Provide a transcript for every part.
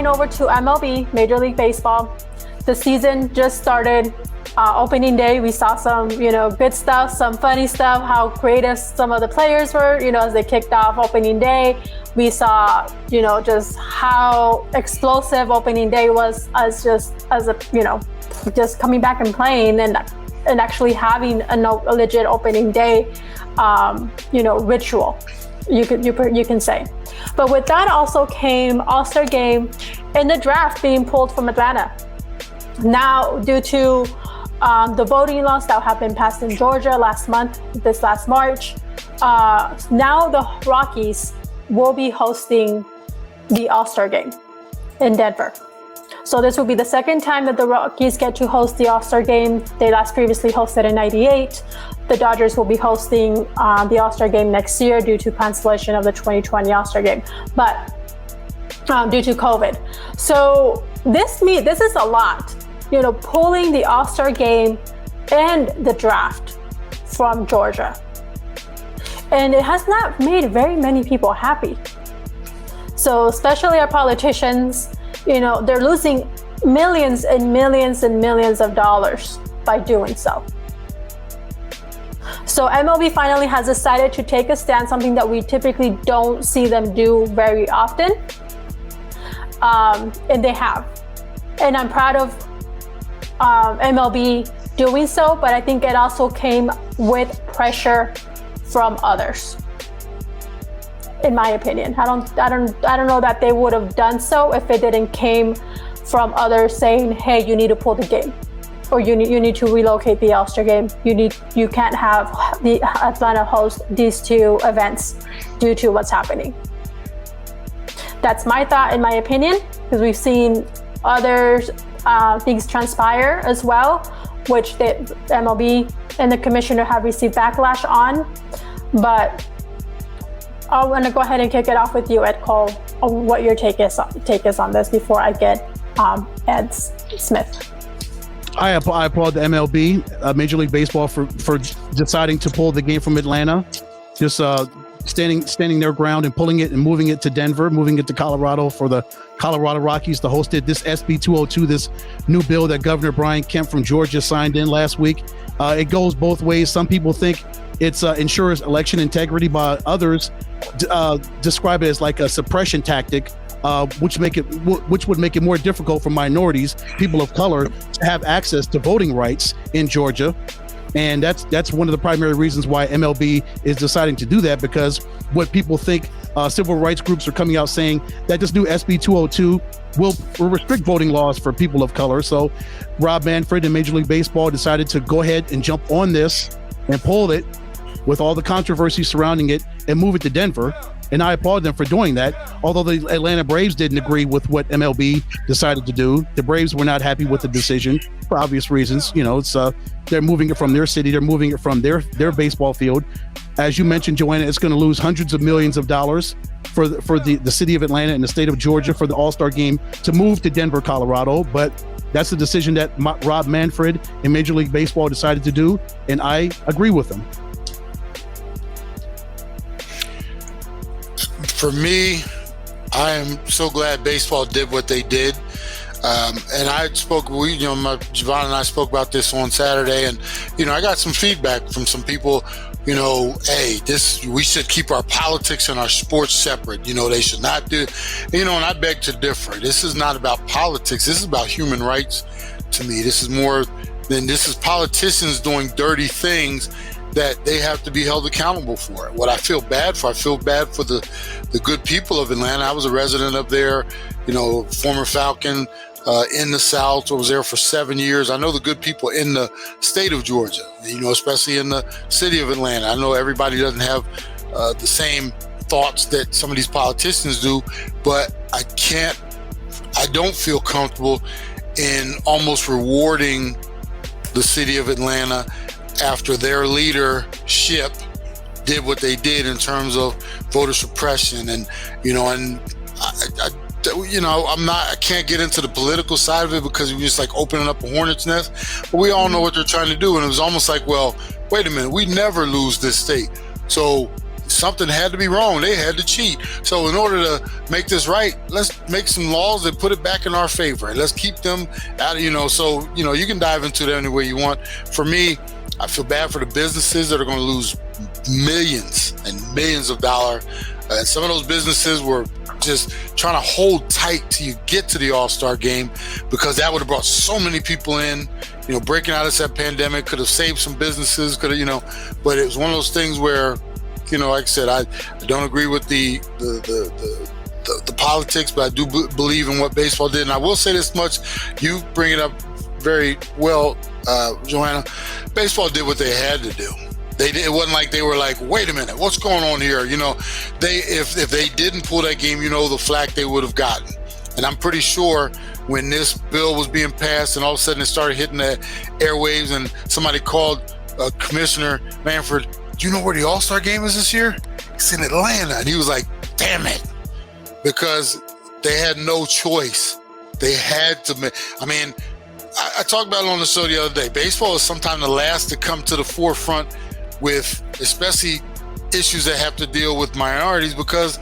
over to MLB, Major League Baseball. The season just started. Opening day, we saw some, good stuff, some funny stuff, how creative some of the players were, as they kicked off opening day. We saw, just how explosive opening day was just coming back and playing and actually having a legit opening day, ritual, you can say. But with that also came All-Star Game and the draft being pulled from Atlanta. Now, due to the voting laws that have been passed in Georgia last March, now the Rockies will be hosting the All-Star Game in Denver. So this will be the second time that the Rockies get to host the All-Star Game. They last previously hosted in '98. The Dodgers will be hosting the All-Star Game next year due to cancellation of the 2020 All-Star Game, but due to COVID. So this is a lot, pulling the All-Star Game and the draft from Georgia. And it has not made very many people happy. So especially our politicians, they're losing millions and millions and millions of dollars by doing so. So MLB finally has decided to take a stand, something that we typically don't see them do very often. And they have. And I'm proud of MLB doing so, but I think it also came with pressure from others, in my opinion. I don't know that they would have done so if it didn't came from others saying, hey, you need to pull the game, or you need to relocate the All-Star Game. You can't have the Atlanta host these two events due to what's happening. That's my thought, in my opinion, because we've seen other things transpire as well, which the MLB and the commissioner have received backlash on. But I want to go ahead and kick it off with you, Ed Cole, on what your take is on this before I get Ed Smith. I applaud the MLB, Major League Baseball, for deciding to pull the game from Atlanta. Just standing their ground and pulling it and moving it to Denver, moving it to Colorado for the Colorado Rockies to host it. This SB 202, this new bill that Governor Brian Kemp from Georgia signed in last week, it goes both ways. Some people think it ensures election integrity, but others describe it as like a suppression tactic, which would make it more difficult for minorities, people of color, to have access to voting rights in Georgia. And that's one of the primary reasons why MLB is deciding to do that, because what people think, civil rights groups are coming out saying that this new SB 202 will restrict voting laws for people of color. So Rob Manfred and Major League Baseball decided to go ahead and jump on this and pull it with all the controversy surrounding it and move it to Denver. And I applaud them for doing that. Although the Atlanta Braves didn't agree with what MLB decided to do. The Braves were not happy with the decision for obvious reasons. It's they're moving it from their city. They're moving it from their baseball field. As you mentioned, Joanna, it's going to lose hundreds of millions of dollars for the city of Atlanta and the state of Georgia for the All-Star Game to move to Denver, Colorado. But that's the decision that Rob Manfred and Major League Baseball decided to do, and I agree with them. For me, I am so glad baseball did what they did. And I spoke, Johanna and I spoke about this on Saturday, and, I got some feedback from some people, hey, we should keep our politics and our sports separate. They should not do, and I beg to differ. This is not about politics. This is about human rights to me. This is politicians doing dirty things that they have to be held accountable for. What I feel bad for the good people of Atlanta. I was a resident up there, former Falcon in the South. I was there for 7 years. I know the good people in the state of Georgia, especially in the city of Atlanta. I know everybody doesn't have the same thoughts that some of these politicians do, but I don't feel comfortable in almost rewarding the city of Atlanta after their leadership did what they did in terms of voter suppression. And I can't get into the political side of it because you're just like opening up a hornet's nest, but we all know what they're trying to do. And it was almost like, well, wait a minute, we never lose this state. So something had to be wrong. They had to cheat. So in order to make this right, let's make some laws that put it back in our favor. And let's keep them out of, so, you can dive into that any way you want. For me, I feel bad for the businesses that are going to lose millions and millions of dollars. Some of those businesses were just trying to hold tight till you get to the All-Star game, because that would have brought so many people in. Breaking out of that pandemic could have saved some businesses, but it was one of those things where, like I said, I don't agree with the politics, but I do believe in what baseball did. And I will say this much, you bring it up very well, Johanna. Baseball did what they had to do. It wasn't like they were like, wait a minute, what's going on here? If they didn't pull that game, the flack they would have gotten. And I'm pretty sure when this bill was being passed and all of a sudden it started hitting the airwaves and somebody called Commissioner Manfred, do you know where the All-Star game is this year? It's in Atlanta. And he was like, damn it. Because they had no choice. They had to make, I talked about it on the show the other day. Baseball is sometimes the last to come to the forefront with especially issues that have to deal with minorities, because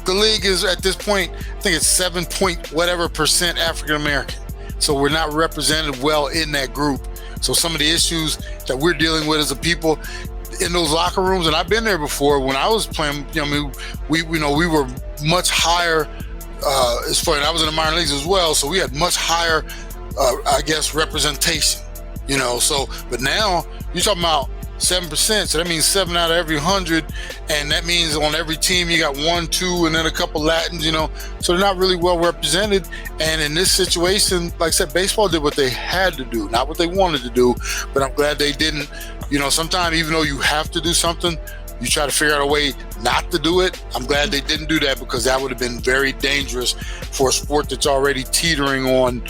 the league is at this point, I think it's 7% African American. So we're not represented well in that group. So some of the issues that we're dealing with as a people in those locker rooms, and I've been there before when I was playing, we were much higher as far, and I was in the minor leagues as well. So we had much higher, representation, but now you're talking about 7%, so that means 7 out of every 100, and that means on every team you got 1, 2, and then a couple Latins, so they're not really well represented. And in this situation, like I said, baseball did what they had to do, not what they wanted to do, but I'm glad they didn't. Sometimes even though you have to do something, you try to figure out a way not to do it. I'm glad they didn't do that, because that would have been very dangerous for a sport that's already teetering on,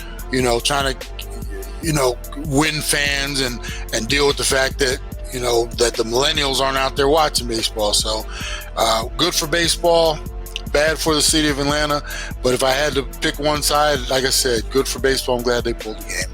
trying to, win fans and deal with the fact that, that the millennials aren't out there watching baseball. So good for baseball, bad for the city of Atlanta. But if I had to pick one side, like I said, good for baseball. I'm glad they pulled the game.